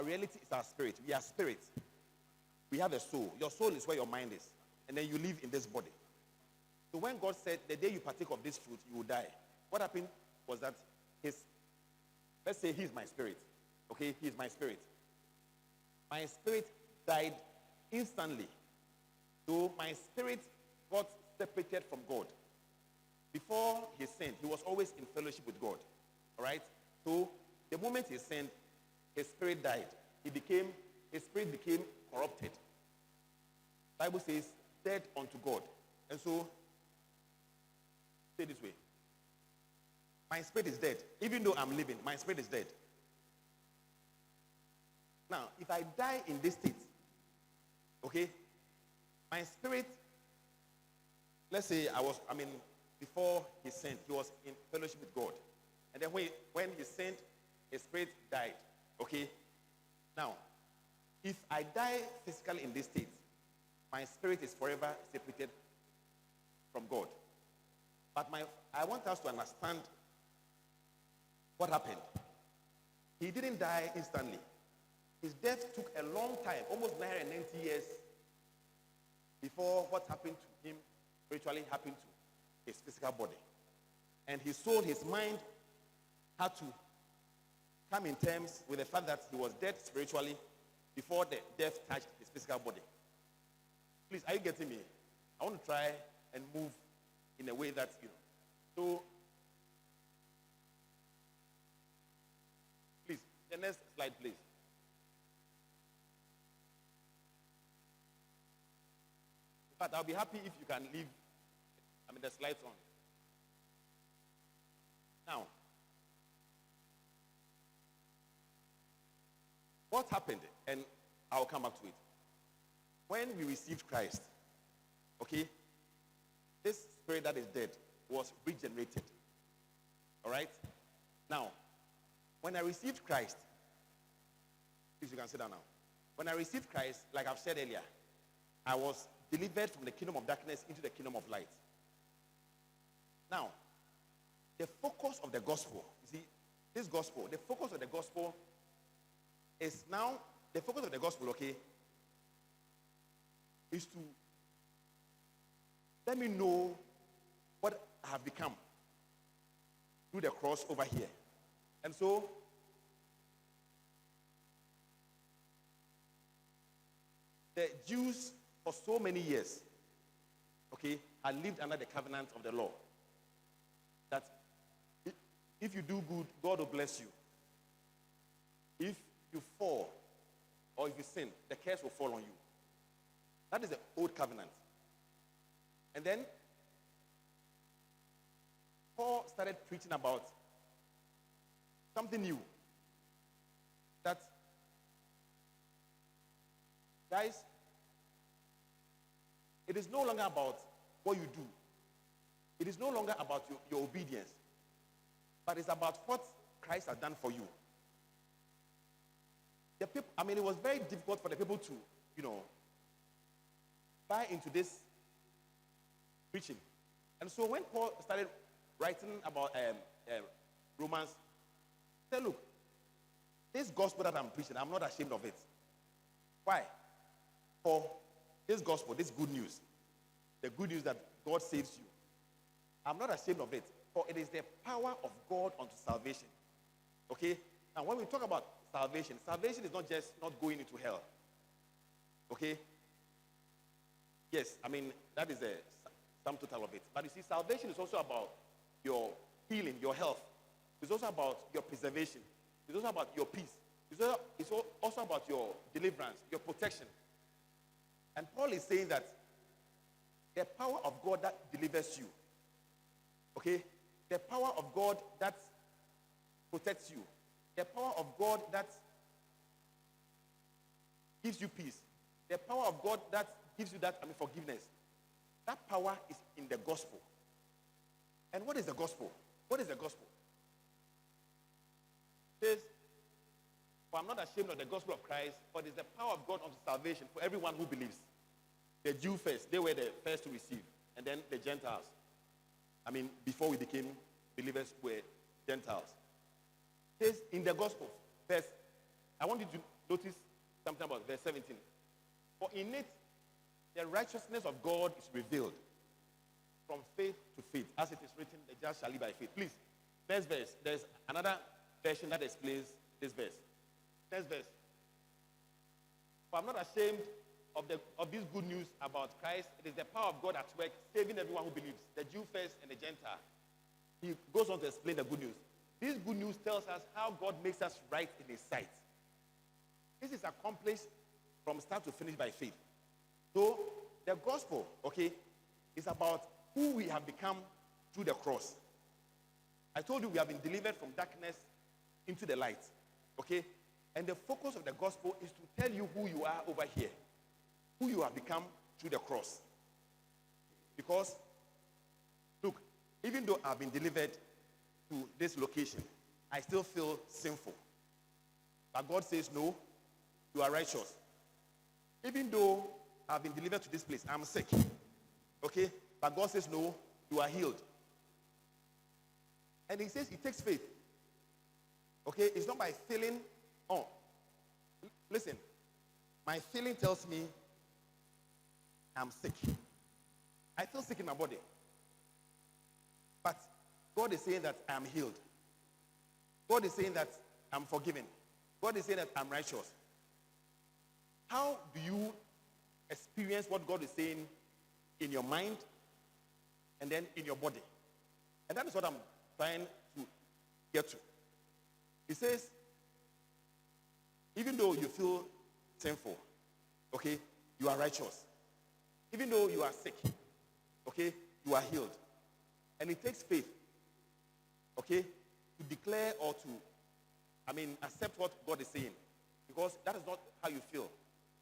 our reality is our spirit. We are spirit. We have a soul. Your soul is where your mind is. And then you live in this body. So when God said, the day you partake of this fruit, you will die. What happened was that let's say he is my spirit. Okay, he is my spirit. My spirit died instantly. So my spirit got separated from God. Before he sinned, he was always in fellowship with God. All right? So the moment he sinned, his spirit died. His spirit became corrupted. The Bible says, dead unto God. And so, say this way. My spirit is dead. Even though I'm living, my spirit is dead. Now, if I die in this state, okay, my spirit, let's say before he sinned, he was in fellowship with God. And then when he sinned, his spirit died. Okay? Now, if I die physically in this state, my spirit is forever separated from God. But I want us to understand what happened. He didn't die instantly. His death took a long time, almost 990 years, before what happened to him spiritually happened to his physical body. And his soul, his mind, had to come in terms with the fact that he was dead spiritually before the death touched his physical body. Please, are you getting me? I want to try and move in a way that, So, please, the next slide, please. In fact, I'll be happy if you can leave, the slides on. Now, what happened? And I'll come back to it. When we received Christ, okay, this spirit that is dead was regenerated. All right? Now, when I received Christ, please, you can sit down now. When I received Christ, like I've said earlier, I was delivered from the kingdom of darkness into the kingdom of light. Now, the focus of the gospel, you see, this gospel, the focus of the gospel is now, the focus of the gospel, okay, is to let me know what I have become through the cross over here. And so, the Jews for so many years, okay, had lived under the covenant of the law. That if you do good, God will bless you. If you fall or if you sin, the curse will fall on you. That is the old covenant. And then Paul started preaching about something new. That, guys, it is no longer about what you do. It is no longer about your obedience. But it's about what Christ has done for you. The people, it was very difficult for the people to, buy into this preaching. And so when Paul started writing about Romans, he said, look, this gospel that I'm preaching, I'm not ashamed of it. Why? For this gospel, this good news, the good news that God saves you, I'm not ashamed of it, for it is the power of God unto salvation. Okay? Now, when we talk about salvation, salvation is not just not going into hell. Okay? Yes, that is the sum total of it. But you see, salvation is also about your healing, your health. It's also about your preservation. It's also about your peace. It's also about your deliverance, your protection. And Paul is saying that the power of God that delivers you, okay, the power of God that protects you, the power of God that gives you peace, the power of God that gives you that forgiveness, that power is in the gospel. And what is the gospel? What is the gospel? It says, for I'm not ashamed of the gospel of Christ, but it's the power of God unto salvation for everyone who believes. The Jew first, they were the first to receive, and then the Gentiles. Before we became believers, were Gentiles. It says in the gospel, first, I want you to notice something about verse 17. For in it, the righteousness of God is revealed from faith to faith. As it is written, the just shall live by faith. Please, next verse. There's another version that explains this verse. Next verse. For I'm not ashamed of this good news about Christ. It is the power of God at work, saving everyone who believes, the Jew first and the Gentile. He goes on to explain the good news. This good news tells us how God makes us right in his sight. This is accomplished from start to finish by faith. So, the gospel, okay, is about who we have become through the cross. I told you we have been delivered from darkness into the light, okay? And the focus of the gospel is to tell you who you are over here, who you have become through the cross. Because, look, even though I've been delivered to this location, I still feel sinful. But God says, no, you are righteous. Even though I've been delivered to this place, I'm sick. Okay? But God says, no, you are healed. And he says it takes faith. Okay? It's not by feeling, oh, listen, my feeling tells me I'm sick. I feel sick in my body. But God is saying that I'm healed. God is saying that I'm forgiven. God is saying that I'm righteous. How do you experience what God is saying in your mind and then in your body? And that is what I'm trying to get to. He says, even though you feel sinful, okay, you are righteous. Even though you are sick, okay, you are healed. And it takes faith, okay, to declare or to, accept what God is saying. Because that is not how you feel.